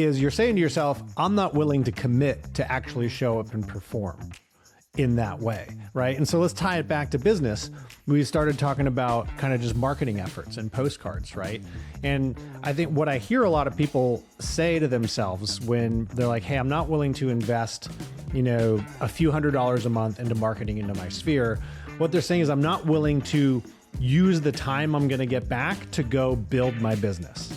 is you're saying to yourself, I'm not willing to commit to actually show up and perform in that way, right? And so let's tie it back to business. We started talking about kind of just marketing efforts and postcards, right? And I think what I hear a lot of people say to themselves when they're like, hey, I'm not willing to invest, a few $100s a month into marketing into my sphere. What they're saying is I'm not willing to use the time I'm going to get back to go build my business.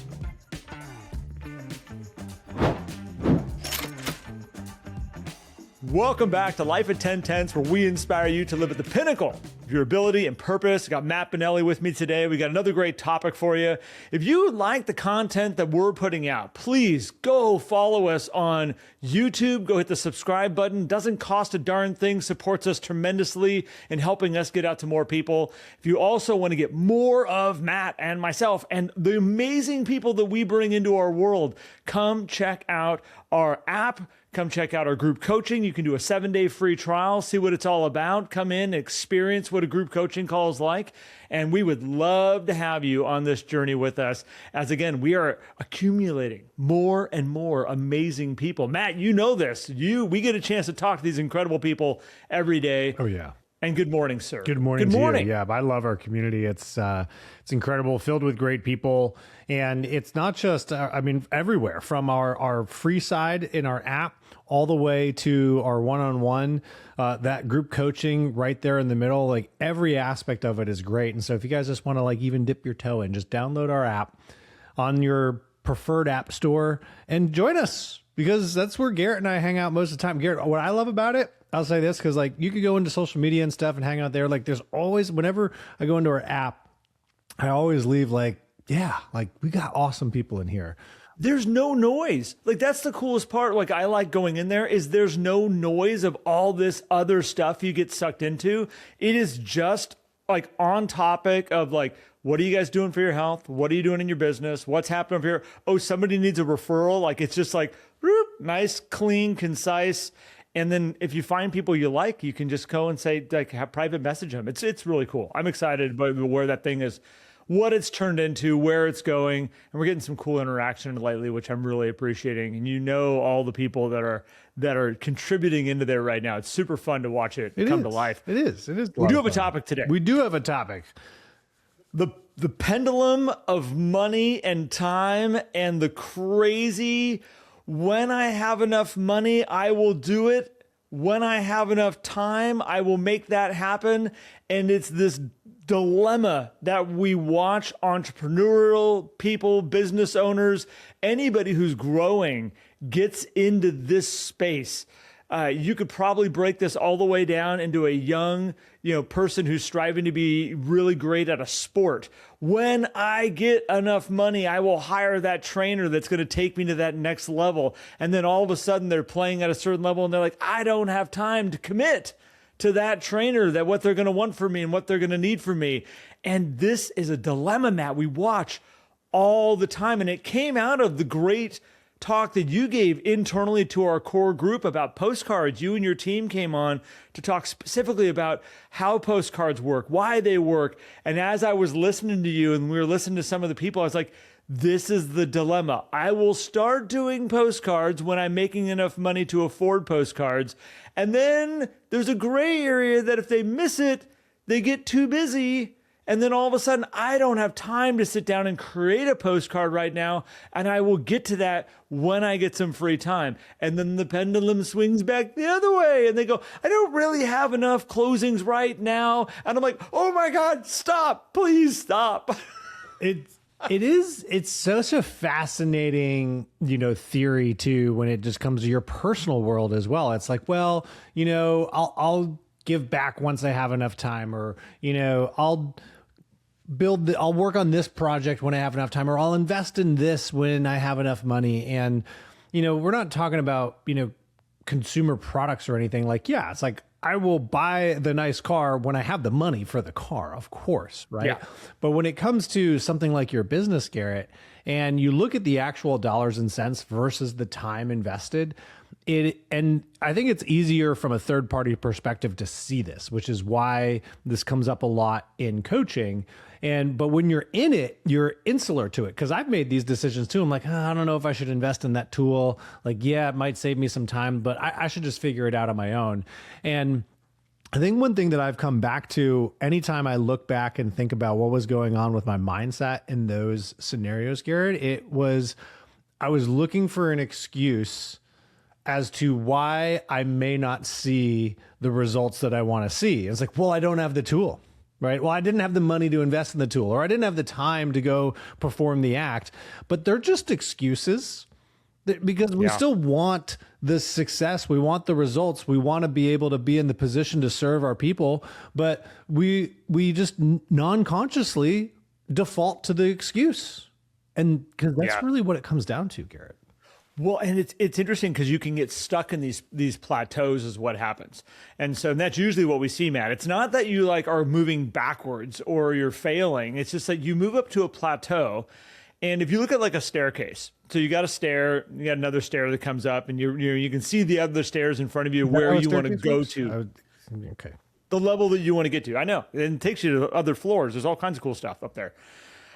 Welcome back to Life at 10 Tenths, where we inspire you to live at the pinnacle of your ability and purpose. I got Matt Benelli with me today. We got another great topic for you. If you like the content that we're putting out, please go follow us on YouTube. Go hit the subscribe button. Doesn't cost a darn thing. Supports us tremendously in helping us get out to more people. If you also want to get more of Matt and myself and the amazing people that we bring into our world, come check out our app. Come check out our group coaching. You can do a 7-day free trial, see what it's all about. Come in, experience what a group coaching call is like. And we would love to have you on this journey with us as, again, we are accumulating more and more amazing people. Matt, you know this. We get a chance to talk to these incredible people every day. Oh, yeah. And good morning, sir. Good morning. Good morning. Yeah, I love our community. It's incredible, filled with great people. And it's not just, everywhere from our free side in our app all the way to our one-on-one, that group coaching right there in the middle, like every aspect of it is great. And so if you guys just want to even dip your toe in, just download our app on your preferred app store and join us, because that's where Garrett and I hang out most of the time. Garrett, what I love about it, I'll say this, because you could go into social media and stuff and hang out there. There's always, whenever I go into our app, I always leave we got awesome people in here. There's no noise. That's the coolest part. I like going in there is there's no noise of all this other stuff you get sucked into. It is just on topic of what are you guys doing for your health? What are you doing in your business? What's happening over here? Oh, somebody needs a referral. It's just nice, clean, concise. And then if you find people you like, you can just go and say, have private message them. It's really cool. I'm excited about where that thing is, what it's turned into, where it's going. And we're getting some cool interaction lately, which I'm really appreciating. And all the people that are contributing into there right now. It's super fun to watch it come to life. It is. We do have a topic today. We do have a topic. The pendulum of money and time, and the crazy, when I have enough money, I will do it. When I have enough time, I will make that happen. And it's this dilemma that we watch entrepreneurial people, business owners, anybody who's growing gets into this space. You could probably break this all the way down into a young, person who's striving to be really great at a sport. When I get enough money, I will hire that trainer that's going to take me to that next level. And then all of a sudden they're playing at a certain level and they're like, I don't have time to commit to that trainer, that what they're going to want from me and what they're going to need from me. And this is a dilemma, Matt, we watch all the time. And it came out of the great talk that you gave internally to our core group about postcards. You and your team came on to talk specifically about how postcards work, why they work. And as I was listening to you and we were listening to some of the people, I was like, this is the dilemma. I will start doing postcards when I'm making enough money to afford postcards. And then there's a gray area that if they miss it, they get too busy. And then all of a sudden, I don't have time to sit down and create a postcard right now. And I will get to that when I get some free time. And then the pendulum swings back the other way. And they go, I don't really have enough closings right now. And I'm like, oh my God, stop, please stop. It's such a fascinating, theory too, when it just comes to your personal world as well. It's I'll give back once I have enough time, or, I'll work on this project when I have enough time, or I'll invest in this when I have enough money. And, we're not talking about, consumer products or anything. It's I will buy the nice car when I have the money for the car, of course, right? Yeah. But when it comes to something like your business, Garrett, and you look at the actual dollars and cents versus the time invested, and I think it's easier from a third party perspective to see this, which is why this comes up a lot in coaching. But when you're in it, you're insular to it. Cause I've made these decisions too. I'm like, I don't know if I should invest in that tool. Like, yeah, it might save me some time, but I should just figure it out on my own. And I think one thing that I've come back to anytime I look back and think about what was going on with my mindset in those scenarios, Garrett, I was looking for an excuse as to why I may not see the results that I want to see. It's like, well, I don't have the tool, right? Well, I didn't have the money to invest in the tool, or I didn't have the time to go perform the act. But they're just excuses because we still want the success. We want the results. We want to be able to be in the position to serve our people. But we just non-consciously default to the excuse. And because that's really what it comes down to, Garrett. Well, and it's interesting because you can get stuck in these plateaus is what happens. And so that's usually what we see, Matt. It's not that you like are moving backwards or you're failing. It's just that you move up to a plateau. And if you look at like a staircase, so you got a stair, you got another stair that comes up, and you can see the other stairs in front of you where you want to go to. Okay. The level that you want to get to. I know. And it takes you to other floors. There's all kinds of cool stuff up there.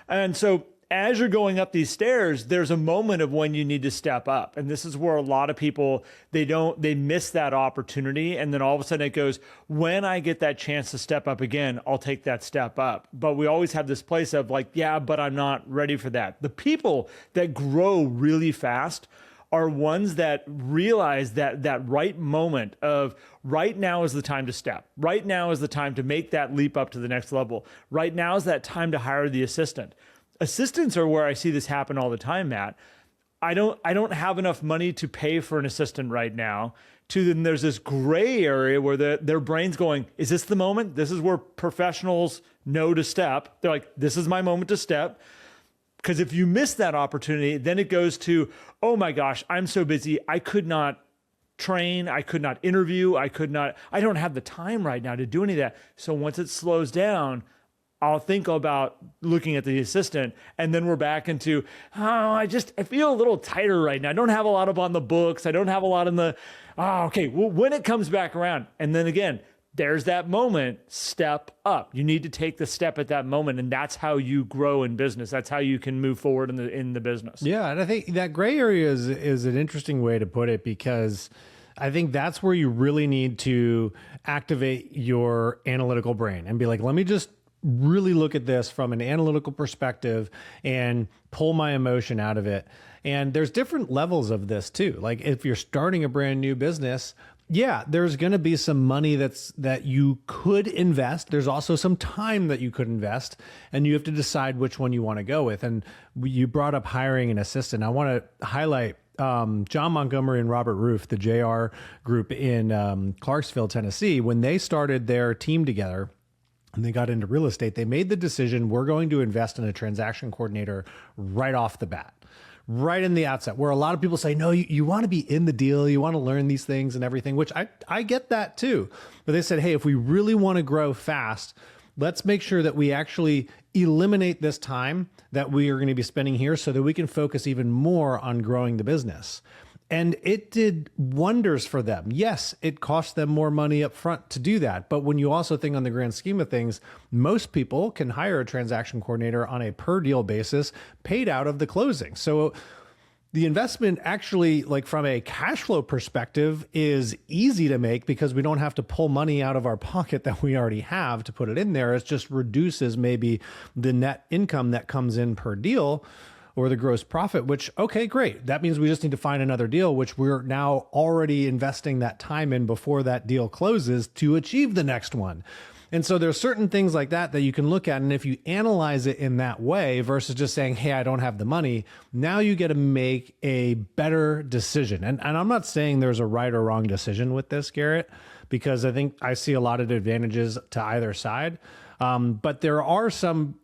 And so as you're going up these stairs, there's a moment of when you need to step up. And this is where a lot of people, they miss that opportunity. And then all of a sudden it goes, when I get that chance to step up again, I'll take that step up. But we always have this place of like, yeah, but I'm not ready for that. The people that grow really fast are ones that realize that right moment of right now is the time to step. Right now is the time to make that leap up to the next level. Right now is that time to hire the assistant. Assistants are where I see this happen all the time, Matt. I don't have enough money to pay for an assistant right now. Then there's this gray area where their brain's going, is this the moment? This is where professionals know to step. They're like, this is my moment to step. Because if you miss that opportunity, then it goes to, oh my gosh, I'm so busy. I could not train. I could not interview. I don't have the time right now to do any of that. So once it slows down, I'll think about looking at the assistant, and then we're back into, I feel a little tighter right now. I don't have a lot on the books. I don't have a lot in the, okay. Well, when it comes back around, and then again, there's that moment, step up. You need to take the step at that moment, and that's how you grow in business. That's how you can move forward in the business. Yeah, and I think that gray area is an interesting way to put it, because I think that's where you really need to activate your analytical brain and be like, let me just really look at this from an analytical perspective and pull my emotion out of it. And there's different levels of this too. Like if you're starting a brand new business, yeah, there's going to be some money that you could invest. There's also some time that you could invest, and you have to decide which one you want to go with. And you brought up hiring an assistant. I want to highlight John Montgomery and Robert Roof, the JR group in Clarksville, Tennessee. When they started their team together and they got into real estate, they made the decision, we're going to invest in a transaction coordinator right off the bat, right in the outset, where a lot of people say, no, you want to be in the deal. You want to learn these things and everything, which I get that too. But they said, hey, if we really want to grow fast, let's make sure that we actually eliminate this time that we are going to be spending here so that we can focus even more on growing the business. And it did wonders for them. Yes, it cost them more money up front to do that. But when you also think on the grand scheme of things, most people can hire a transaction coordinator on a per deal basis paid out of the closing. So the investment actually, like from a cash flow perspective, is easy to make because we don't have to pull money out of our pocket that we already have to put it in there. It just reduces maybe the net income that comes in per deal, or the gross profit, which, okay, great. That means we just need to find another deal, which we're now already investing that time in before that deal closes to achieve the next one. And so there's certain things like that you can look at. And if you analyze it in that way versus just saying, hey, I don't have the money, now you get to make a better decision. And I'm not saying there's a right or wrong decision with this, Garrett, because I think I see a lot of advantages to either side. But there are some,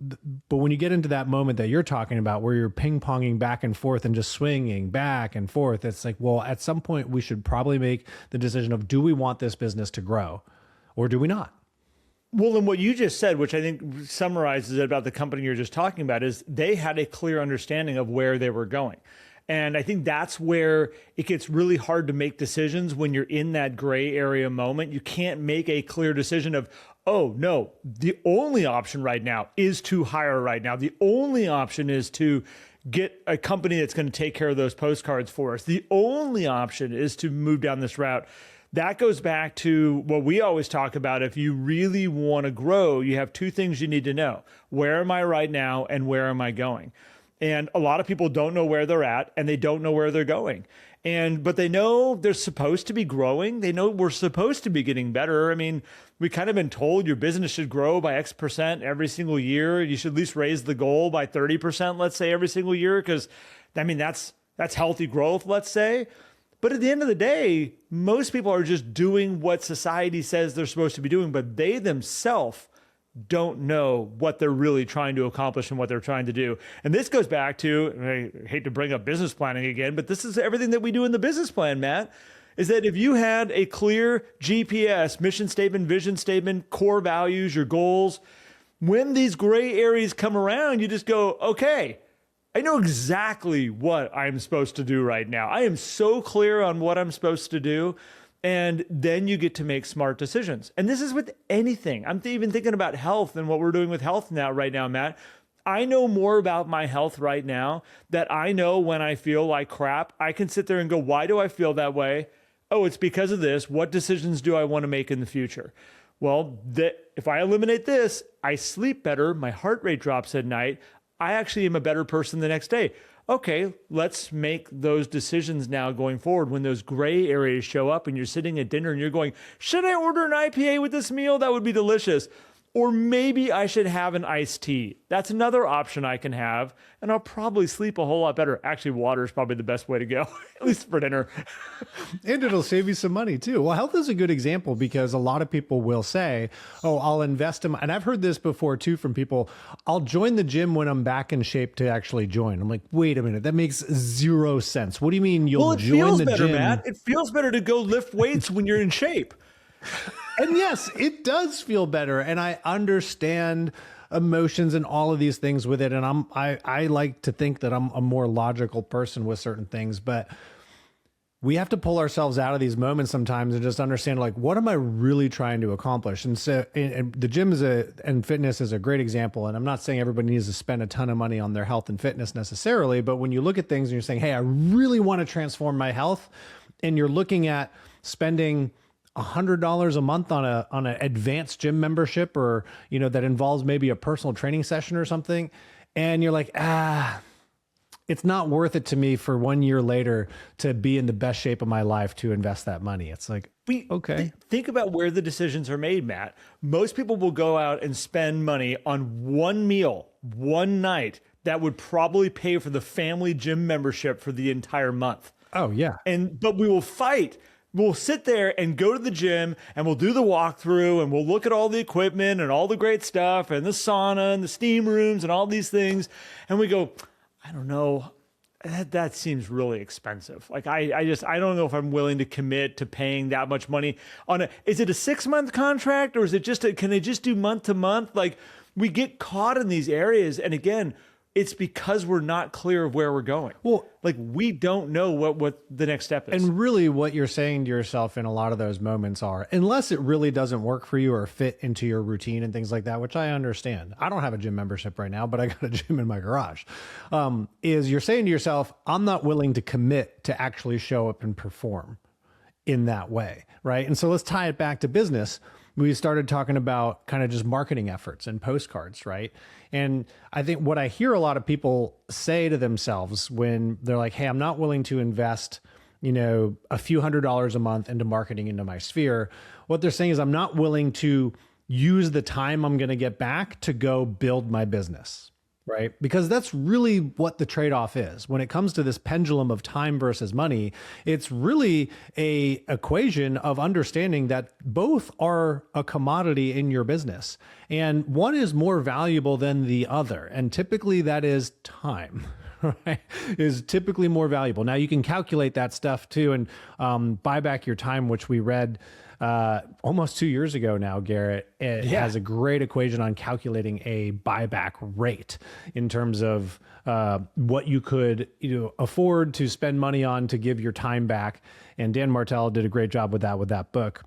but when you get into that moment that you're talking about where you're ping-ponging back and forth and just swinging back and forth, it's like, well, at some point we should probably make the decision of, do we want this business to grow or do we not? Well, and what you just said, which I think summarizes it about the company you're just talking about, is they had a clear understanding of where they were going. And I think that's where it gets really hard to make decisions when you're in that gray area moment. You can't make a clear decision of, oh, no, the only option right now is to hire right now. The only option is to get a company that's going to take care of those postcards for us. The only option is to move down this route. That goes back to what we always talk about. If you really want to grow, you have two things you need to know. Where am I right now and where am I going? And a lot of people don't know where they're at and they don't know where they're going. But they know they're supposed to be growing. They know we're supposed to be getting better. I mean, we kind of been told your business should grow by X% every single year. You should at least raise the goal by 30%, let's say, every single year, because I mean, that's healthy growth, let's say. But at the end of the day, most people are just doing what society says they're supposed to be doing, but they themselves don't know what they're really trying to accomplish and what they're trying to do. And this goes back to, and I hate to bring up business planning again, but this is everything that we do in the business plan, Matt, is that if you had a clear GPS, mission statement, vision statement, core values, your goals, when these gray areas come around, you just go, okay, I know exactly what I'm supposed to do right now. I am so clear on what I'm supposed to do. And then you get to make smart decisions. And this is with anything. I'm even thinking about health and what we're doing with health right now, Matt. I know more about my health right now that I know when I feel like crap, I can sit there and go, why do I feel that way? Oh, it's because of this. What decisions do I want to make in the future? Well, if I eliminate this, I sleep better. My heart rate drops at night. I actually am a better person the next day. Okay, let's make those decisions now going forward when those gray areas show up and you're sitting at dinner and you're going, should I order an IPA with this meal? That would be delicious. Or maybe I should have an iced tea. That's another option I can have, and I'll probably sleep a whole lot better. Actually, water is probably the best way to go, at least for dinner. And it'll save you some money too. Well, health is a good example because a lot of people will say, oh, I'll invest in, and I've heard this before too from people, I'll join the gym when I'm back in shape to actually join. I'm like, wait a minute, that makes zero sense. What do you mean you'll join the better, gym? Matt. It feels better to go lift weights when you're in shape. And yes, it does feel better. And I understand emotions and all of these things with it. And I like to think that I'm a more logical person with certain things, but we have to pull ourselves out of these moments sometimes and just understand, like, what am I really trying to accomplish? And so and the gym and fitness is a great example. And I'm not saying everybody needs to spend a ton of money on their health and fitness necessarily, but when you look at things and you're saying, hey, I really want to transform my health, and you're looking at spending $100 a month on an advanced gym membership, or, that involves maybe a personal training session or something. And you're like, it's not worth it to me for 1 year later to be in the best shape of my life to invest that money. It's like, okay. Think about where the decisions are made, Matt. Most people will go out and spend money on one meal, one night that would probably pay for the family gym membership for the entire month. Oh yeah. But we will fight. We'll sit there and go to the gym and we'll do the walkthrough and we'll look at all the equipment and all the great stuff and the sauna and the steam rooms and all these things. And we go, I don't know, that seems really expensive. Like I don't know if I'm willing to commit to paying that much money is it a 6-month contract, or is it can they just do month to month? Like, we get caught in these areas. And again, it's because we're not clear of where we're going. Well, like, we don't know what the next step is. And really what you're saying to yourself in a lot of those moments are, unless it really doesn't work for you or fit into your routine and things like that, which I understand. I don't have a gym membership right now, but I got a gym in my garage. Is you're saying to yourself, I'm not willing to commit to actually show up and perform in that way, right? And so let's tie it back to business. We started talking about kind of just marketing efforts and postcards, right? And I think what I hear a lot of people say to themselves when they're like, hey, I'm not willing to invest, a few $100s a month into marketing into my sphere. What they're saying is, I'm not willing to use the time I'm going to get back to go build my business, right? Because that's really what the trade-off is. When it comes to this pendulum of time versus money, it's really a equation of understanding that both are a commodity in your business, and one is more valuable than the other. And typically that is time, right, is typically more valuable. Now you can calculate that stuff too, and buy back your time, which we read almost 2 years ago now, Garrett. It has a great equation on calculating a buyback rate in terms of what you could afford to spend money on to give your time back. And Dan Martell did a great job with that book.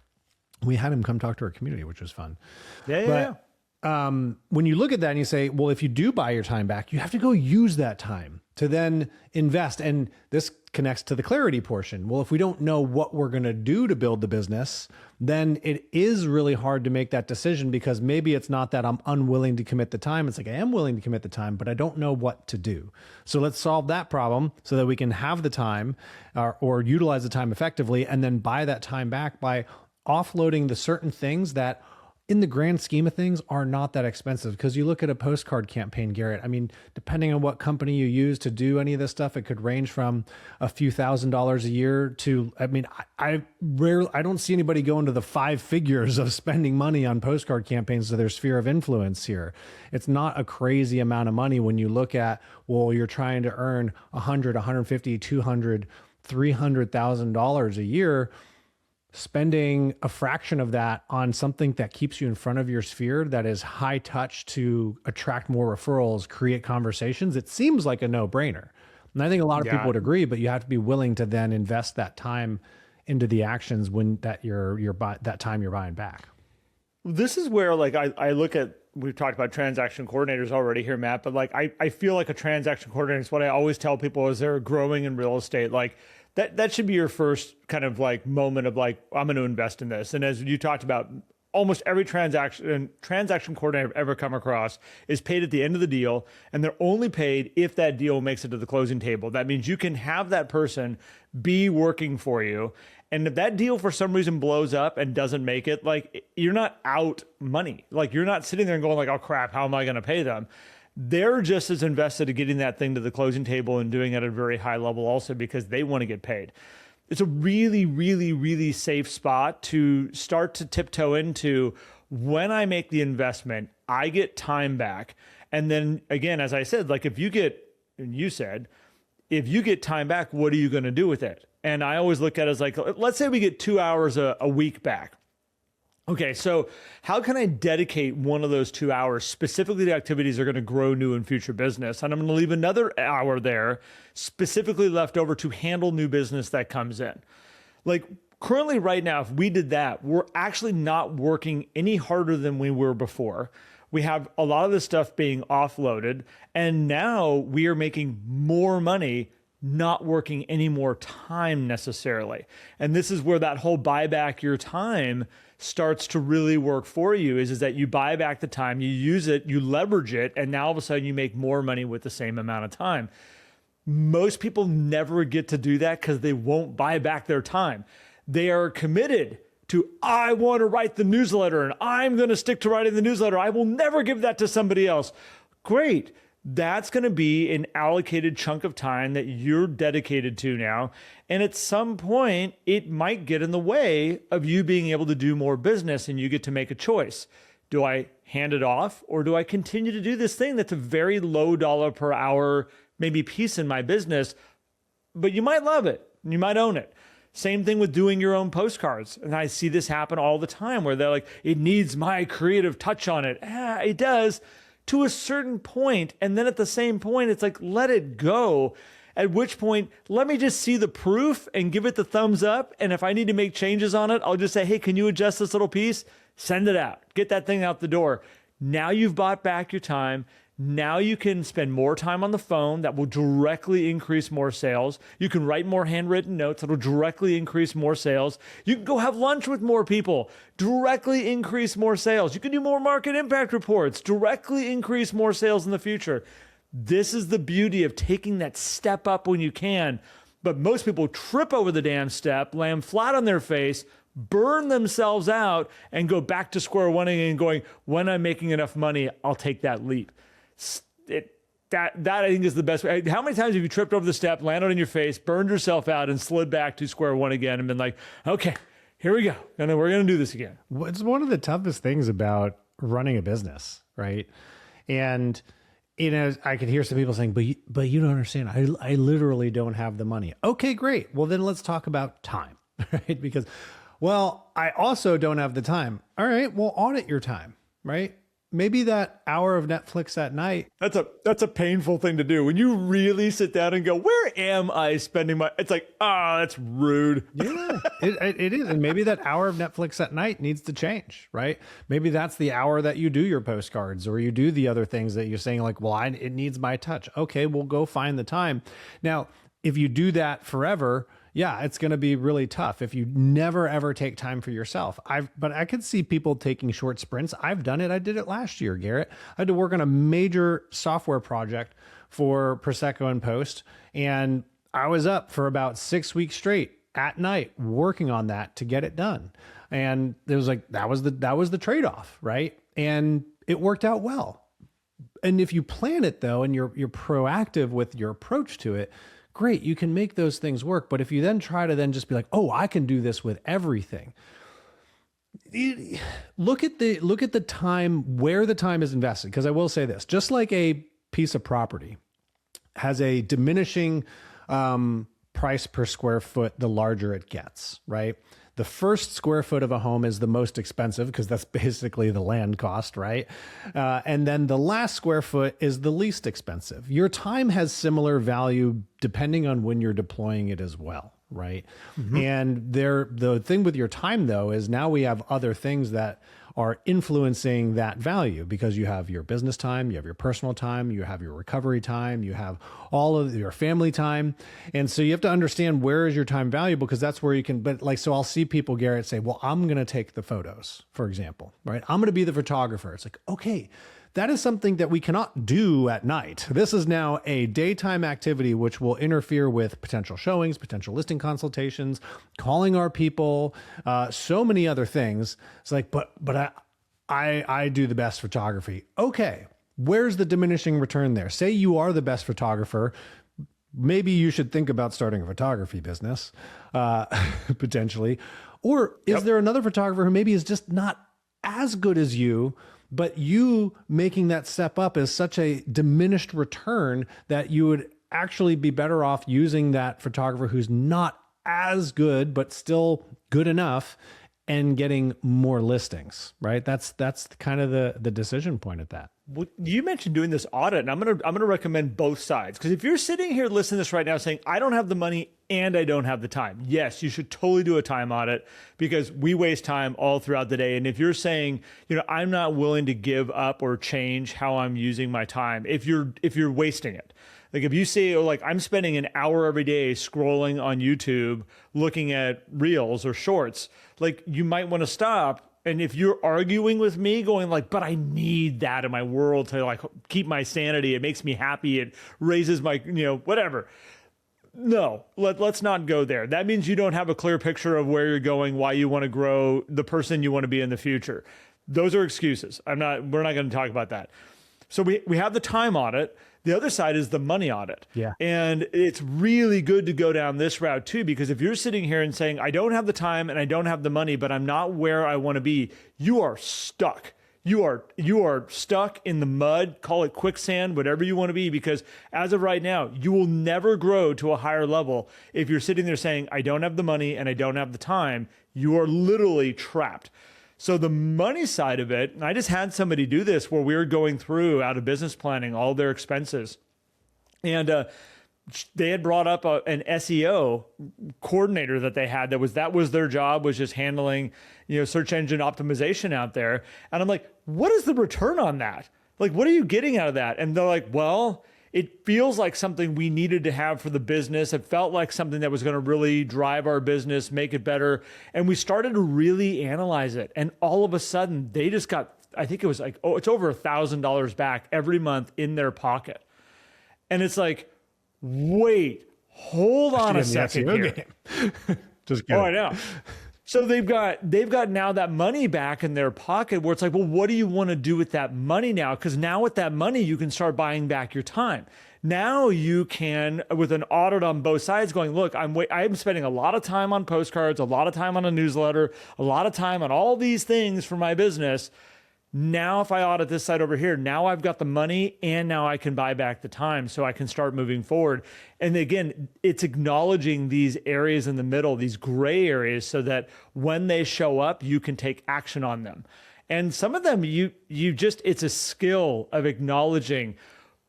We had him come talk to our community, which was fun. When you look at that and you say, well, if you do buy your time back, you have to go use that time to then invest. And this connects to the clarity portion. Well, if we don't know what we're going to do to build the business, then it is really hard to make that decision, because maybe it's not that I'm unwilling to commit the time. It's like, I am willing to commit the time, but I don't know what to do. So let's solve that problem so that we can have the time or utilize the time effectively, and then buy that time back by offloading the certain things that in the grand scheme of things are not that expensive. Because you look at a postcard campaign, Garrett, I mean, depending on what company you use to do any of this stuff, it could range from a few $1,000s a year to, I mean, I don't see anybody going to the 5 figures of spending money on postcard campaigns to their sphere of influence here. It's not a crazy amount of money when you look at, well, you're trying to earn $100, $150, $200, $300,000 a year. Spending a fraction of that on something that keeps you in front of your sphere, that is high touch to attract more referrals, create conversations, it seems like a no-brainer. And I think a lot of people would agree, but you have to be willing to then invest that time into the actions when that that time you're buying back. This is where, like, I look at, we've talked about transaction coordinators already here, Matt, but like, I feel like a transaction coordinator is what I always tell people as they're growing in real estate. Like, that should be your first kind of like moment of like, I'm going to invest in this. And as you talked about, almost every transaction coordinator I've ever come across is paid at the end of the deal, and they're only paid if that deal makes it to the closing table. That means you can have that person be working for you. And if that deal for some reason blows up and doesn't make it, like, you're not out money. Like, you're not sitting there and going like, oh crap, how am I going to pay them? They're just as invested in getting that thing to the closing table and doing it at a very high level also, because they want to get paid. It's a really, really, really safe spot to start to tiptoe into. When I make the investment, I get time back. And then again, as I said, like, if you get time back, what are you going to do with it? And I always look at it as like, let's say we get 2 hours a week back. Okay, so how can I dedicate one of those 2 hours specifically to activities that are going to grow new and future business? And I'm going to leave another hour there specifically left over to handle new business that comes in. Like, currently right now, if we did that, we're actually not working any harder than we were before. We have a lot of this stuff being offloaded, and now we are making more money not working any more time necessarily. And this is where that whole buy back your time starts to really work for you, is that you buy back the time, you use it, you leverage it, and now all of a sudden you make more money with the same amount of time. Most people never get to do that because they won't buy back their time. They are committed to, I want to write the newsletter and I'm going to stick to writing the newsletter. I will never give that to somebody else. Great. That's going to be an allocated chunk of time that you're dedicated to now. And at some point, it might get in the way of you being able to do more business, and you get to make a choice. Do I hand it off, or do I continue to do this thing that's a very low dollar per hour, maybe piece in my business, but you might love it and you might own it? Same thing with doing your own postcards. And I see this happen all the time where they're like, it needs my creative touch on it. It does, to a certain point. And then at the same point, it's like, let it go. At which point, let me just see the proof and give it the thumbs up. And if I need to make changes on it, I'll just say, hey, can you adjust this little piece? Send it out. Get that thing out the door. Now you've bought back your time. Now you can spend more time on the phone. That will directly increase more sales. You can write more handwritten notes. That will directly increase more sales. You can go have lunch with more people. Directly increase more sales. You can do more market impact reports. Directly increase more sales in the future. This is the beauty of taking that step up when you can. But most people trip over the damn step, land flat on their face, burn themselves out, and go back to square one again, going, when I'm making enough money, I'll take that leap. That I think is the best way. How many times have you tripped over the step, landed on your face, burned yourself out, and slid back to square one again and been like, okay, here we go. And then we're going to do this again. It's one of the toughest things about running a business, right? And I could hear some people saying, but you don't understand. I literally don't have the money. Okay, great. Well, then let's talk about time, right? Because, well, I also don't have the time. All right, well, audit your time, right? Maybe that hour of Netflix at night. That's a painful thing to do. When you really sit down and go, where am I spending my, it's like, that's rude. Yeah, it is. And maybe that hour of Netflix at night needs to change, right? Maybe that's the hour that you do your postcards or you do the other things that you're saying like, well, it needs my touch. Okay, we'll go find the time. Now, if you do that forever, yeah, it's going to be really tough if you never ever take time for yourself. But I could see people taking short sprints. I've done it. I did it last year, Garrett. I had to work on a major software project for Prosecco and Post, and I was up for about 6 weeks straight at night working on that to get it done. And it was like that was the trade-off, right? And it worked out well. And if you plan it though, and you're proactive with your approach to it, great, you can make those things work. But if you then try to then just be like, oh, I can do this with everything. Look at the time, where the time is invested. Because I will say this, just like a piece of property has a diminishing price per square foot, the larger it gets, right? The first square foot of a home is the most expensive because that's basically the land cost, right? And then the last square foot is the least expensive. Your time has similar value depending on when you're deploying it as well, right? Mm-hmm. And the thing with your time, though, is now we have other things that are influencing that value because you have your business time, you have your personal time, you have your recovery time, you have all of your family time. And so you have to understand where is your time valuable because that's where you can, but like, so I'll see people, Garrett, say, well, I'm going to take the photos, for example, right? I'm going to be the photographer. It's like, okay, that is something that we cannot do at night. This is now a daytime activity, which will interfere with potential showings, potential listing consultations, calling our people, so many other things. It's like, but I do the best photography. Okay, where's the diminishing return there? Say you are the best photographer. Maybe you should think about starting a photography business, potentially. Or is there another photographer who maybe is just not as good as you, but you making that step up is such a diminished return that you would actually be better off using that photographer who's not as good, but still good enough and getting more listings, right? That's kind of the decision point at that. Well, you mentioned doing this audit, and I'm gonna recommend both sides. Because if you're sitting here listening to this right now saying, I don't have the money and I don't have the time, yes, you should totally do a time audit because we waste time all throughout the day. And if you're saying, I'm not willing to give up or change how I'm using my time, if you're wasting it. Like if you say, I'm spending an hour every day scrolling on YouTube, looking at reels or shorts, you might want to stop. And if you're arguing with me going but I need that in my world to keep my sanity, it makes me happy, it raises my, whatever. No, let's not go there. That means you don't have a clear picture of where you're going, why you want to grow, the person you want to be in the future. Those are excuses. We're not going to talk about that. So we have the time audit. The other side is the money audit. Yeah. And it's really good to go down this route too, because if you're sitting here and saying, I don't have the time and I don't have the money, but I'm not where I want to be, you are stuck. You are stuck in the mud, call it quicksand, whatever you want to be, because as of right now, you will never grow to a higher level. If you're sitting there saying, I don't have the money and I don't have the time, you are literally trapped. So the money side of it, and I just had somebody do this where we were going through out of business planning, all their expenses. And they had brought up an SEO coordinator that they had that was their job, was just handling, search engine optimization out there. And I'm like, what is the return on that? What are you getting out of that? And they're like, well, it feels like something we needed to have for the business. It felt like something that was going to really drive our business, make it better. And we started to really analyze it. And all of a sudden, they just got, I think it was it's over $1,000 back every month in their pocket. And it's like, wait, hold on a second here. Just kidding. Oh, I know. So they've got now that money back in their pocket where it's like, well, what do you want to do with that money now? Because now with that money, you can start buying back your time. Now you can, with an audit on both sides going, look, I'm spending a lot of time on postcards, a lot of time on a newsletter, a lot of time on all these things for my business. Now, if I audit this side over here, now I've got the money and now I can buy back the time so I can start moving forward. And again, it's acknowledging these areas in the middle, these gray areas, so that when they show up, you can take action on them. And some of them, it's a skill of acknowledging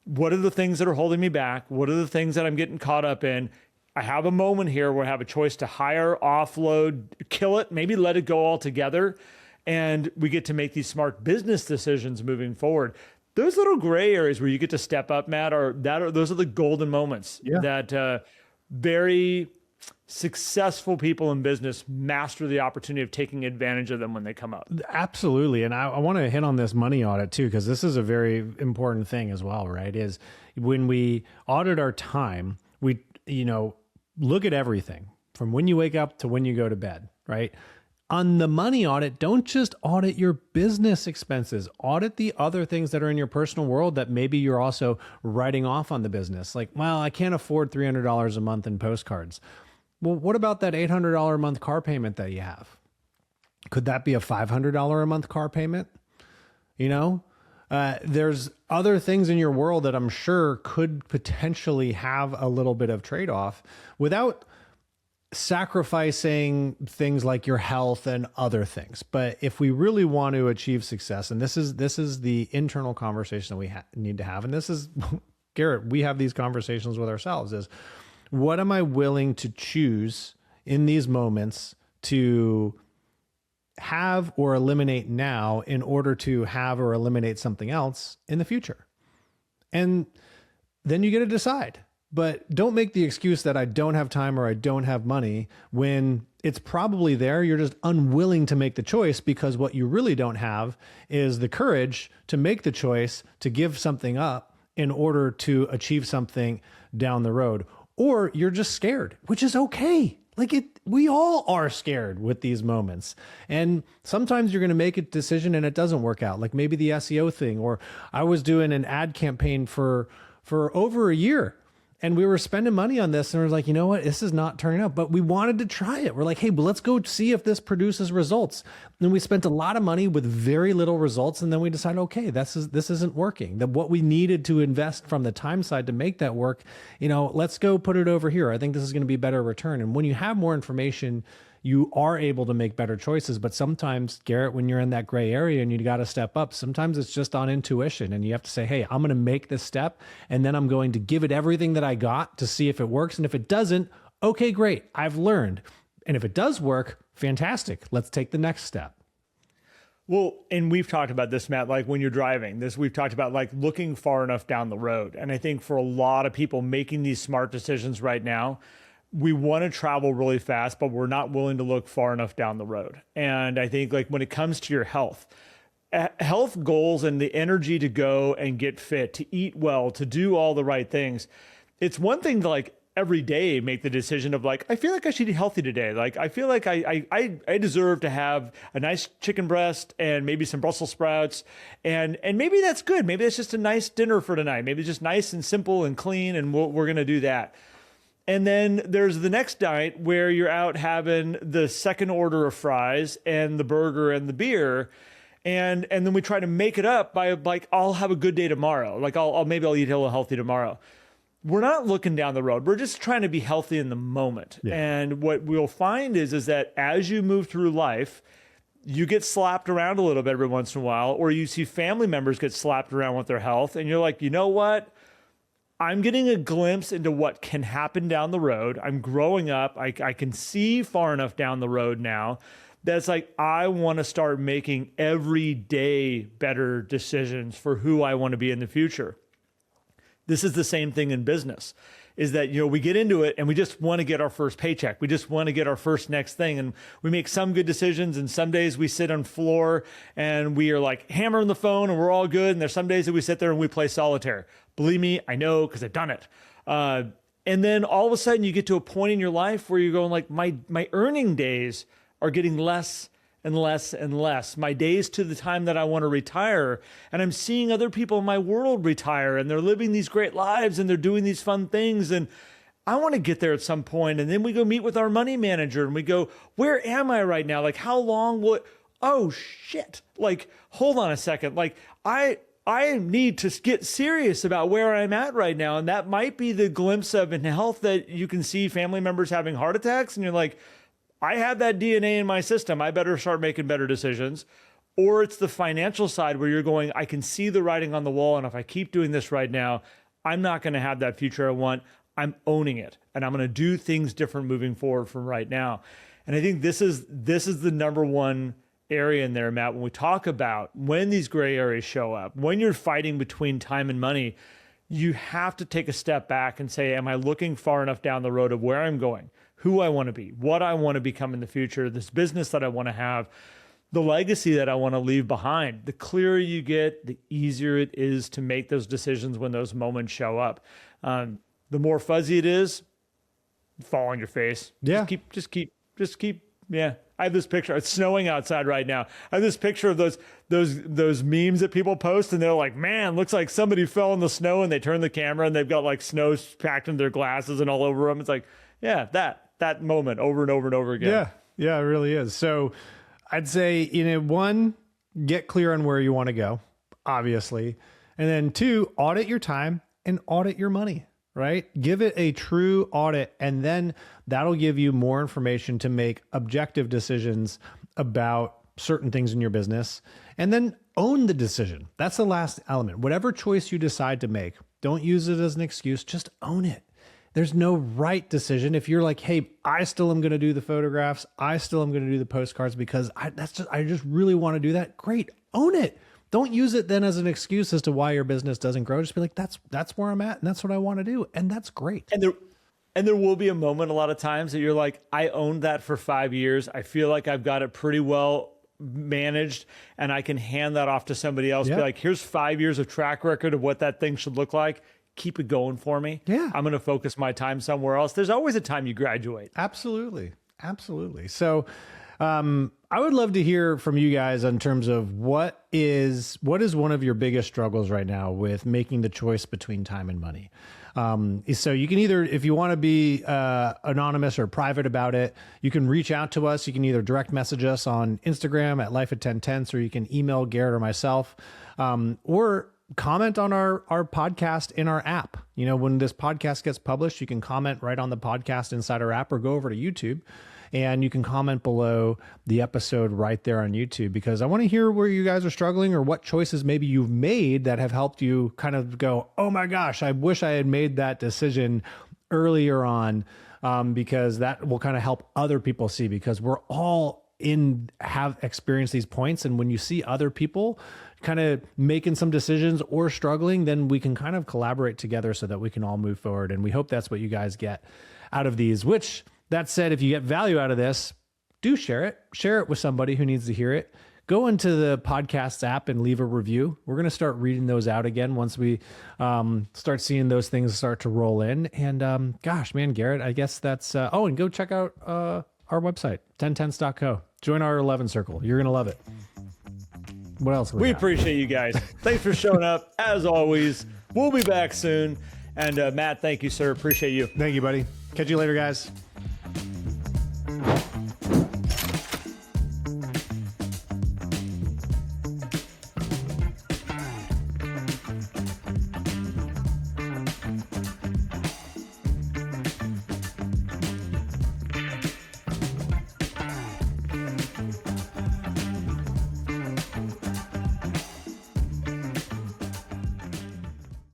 what are the things that are holding me back? What are the things that I'm getting caught up in? I have a moment here where I have a choice to hire, offload, kill it, maybe let it go altogether. And we get to make these smart business decisions moving forward. Those little gray areas where you get to step up, Matt, those are the golden moments that very successful people in business master the opportunity of taking advantage of them when they come up. Absolutely. And I want to hit on this money audit too, because this is a very important thing as well, right? Is when we audit our time, we, look at everything from when you wake up to when you go to bed, right? On the money audit, don't just audit your business expenses. Audit the other things that are in your personal world that maybe you're also writing off on the business. Like, well, I can't afford $300 a month in postcards. Well, what about that $800 a month car payment that you have? Could that be a $500 a month car payment? There's other things in your world that I'm sure could potentially have a little bit of trade-off without sacrificing things like your health and other things. But if we really want to achieve success, and this is the internal conversation that we need to have, and this is, Garrett, we have these conversations with ourselves, is what am I willing to choose in these moments to have or eliminate now in order to have or eliminate something else in the future? And then you get to decide. But don't make the excuse that I don't have time or I don't have money when it's probably there. You're just unwilling to make the choice because what you really don't have is the courage to make the choice to give something up in order to achieve something down the road. Or you're just scared, which is okay. We all are scared with these moments. And sometimes you're going to make a decision and it doesn't work out. Like maybe the SEO thing, or I was doing an ad campaign for over a year. And we were spending money on this and we're like, you know what? This is not turning out, but we wanted to try it. We're like, hey, well, let's go see if this produces results. And we spent a lot of money with very little results. And then we decided, okay, this isn't working. That what we needed to invest from the time side to make that work, let's go put it over here. I think this is going to be better return. And when you have more information, you are able to make better choices. But sometimes, Garrett, when you're in that gray area and you got to step up, sometimes it's just on intuition and you have to say, hey, I'm going to make this step and then I'm going to give it everything that I got to see if it works. And if it doesn't, okay, great, I've learned. And if it does work, fantastic. Let's take the next step. Well, and we've talked about this, Matt, like when you're driving, we've talked about like looking far enough down the road. And I think for a lot of people making these smart decisions right now, we want to travel really fast, but we're not willing to look far enough down the road. And I think like when it comes to your health goals and the energy to go and get fit, to eat well, to do all the right things, it's one thing to like every day make the decision of like, I feel like I should eat healthy today. Like, I feel like I deserve to have a nice chicken breast and maybe some Brussels sprouts. And maybe that's good. Maybe that's just a nice dinner for tonight. Maybe it's just nice and simple and clean. And we're going to do that. And then there's the next night where you're out having the second order of fries and the burger and the beer. And then we try to make it up by like, I'll have a good day tomorrow. Like maybe I'll eat a little healthy tomorrow. We're not looking down the road. We're just trying to be healthy in the moment. Yeah. And what we'll find is that as you move through life, you get slapped around a little bit every once in a while, or you see family members get slapped around with their health. And you're like, you know what? I'm getting a glimpse into what can happen down the road. I'm growing up. I can see far enough down the road now that's like, I want to start making everyday better decisions for who I want to be in the future. This is the same thing in business, is that, we get into it and we just want to get our first paycheck. We just want to get our first next thing. And we make some good decisions. And some days we sit on floor and we are like hammering the phone and we're all good. And there's some days that we sit there and we play solitaire. Believe me, I know, because I've done it. And then all of a sudden you get to a point in your life where you're going like, my earning days are getting less and less and less. My days to the time that I want to retire. And I'm seeing other people in my world retire and they're living these great lives and they're doing these fun things. And I want to get there at some point. And then we go meet with our money manager and we go, where am I right now? Like how long oh shit, like, hold on a second. Like I need to get serious about where I'm at right now. And that might be the glimpse of in health that you can see family members having heart attacks. And you're like, I have that DNA in my system. I better start making better decisions. Or it's the financial side where you're going, I can see the writing on the wall. And if I keep doing this right now, I'm not going to have that future I want. I'm owning it. And I'm going to do things different moving forward from right now. And I think this is the number one area in there, Matt, when we talk about when these gray areas show up, when you're fighting between time and money, you have to take a step back and say, am I looking far enough down the road of where I'm going, who I want to be, what I want to become in the future, this business that I want to have, the legacy that I want to leave behind. The clearer you get, the easier it is to make those decisions when those moments show up. The more fuzzy it is, fall on your face. Yeah. Just keep. Yeah. I have this picture. It's snowing outside right now. I have this picture of those memes that people post, and they're like, man, looks like somebody fell in the snow, and they turn the camera and they've got like snow packed in their glasses and all over them. It's like, yeah, that moment over and over and over again. Yeah. Yeah, it really is. So I'd say, one, get clear on where you want to go, obviously. And then 2, audit your time and audit your money, right? Give it a true audit, and then that'll give you more information to make objective decisions about certain things in your business. And then own the decision. That's the last element. Whatever choice you decide to make, don't use it as an excuse, just own it. There's no right decision. If you're like, hey, I still am going to do the photographs, I still am going to do the postcards because I just really want to do that. Great, own it. Don't use it then as an excuse as to why your business doesn't grow. Just be like, that's where I'm at, and that's what I want to do, and that's great. And there will be a moment a lot of times that you're like, I owned that for 5 years. I feel like I've got it pretty well managed, and I can hand that off to somebody else. Yep. Be like, here's 5 years of track record of what that thing should look like. Keep it going for me. Yeah. I'm going to focus my time somewhere else. There's always a time you graduate. Absolutely. So I would love to hear from you guys in terms of what is one of your biggest struggles right now with making the choice between time and money. So you can either, if you want to be anonymous or private about it, you can reach out to us. You can either direct message us on Instagram at Life at 10 Tenths, or you can email Garrett or myself, or comment on our podcast in our app. When this podcast gets published, you can comment right on the podcast inside our app, or go over to YouTube and you can comment below the episode right there on YouTube, because I want to hear where you guys are struggling, or what choices maybe you've made that have helped you kind of go, oh my gosh, I wish I had made that decision earlier on, because that will kind of help other people see, because we're all have experienced these points. And when you see other people kind of making some decisions or struggling, then we can kind of collaborate together so that we can all move forward. And we hope that's what you guys get out of these, which, that said, if you get value out of this, do share it with somebody who needs to hear it. Go into the podcast app and leave a review. We're going to start reading those out again once we start seeing those things start to roll in. And gosh, man, Garrett, I guess that's, and go check out our website, 10tenths.co. Join our 11 circle. You're going to love it. What else? We appreciate you guys. Thanks for showing up. As always, we'll be back soon. And Matt, thank you, sir. Appreciate you. Thank you, buddy. Catch you later, guys.